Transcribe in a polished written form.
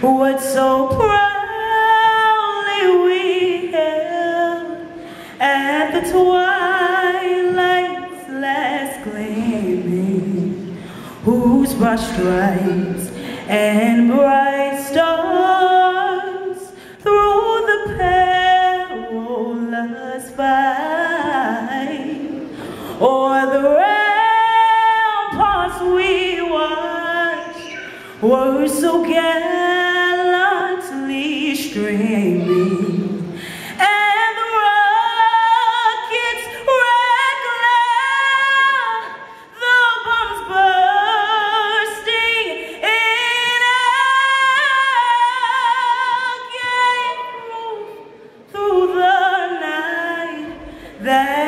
what so proudly we held at the twilight's last gleaming, whose broad stripes and bright stars through the perilous fight, o'er the ramparts we watched were so gallantly streaming, and the rockets wrecked loud, the bombs bursting in again through the night that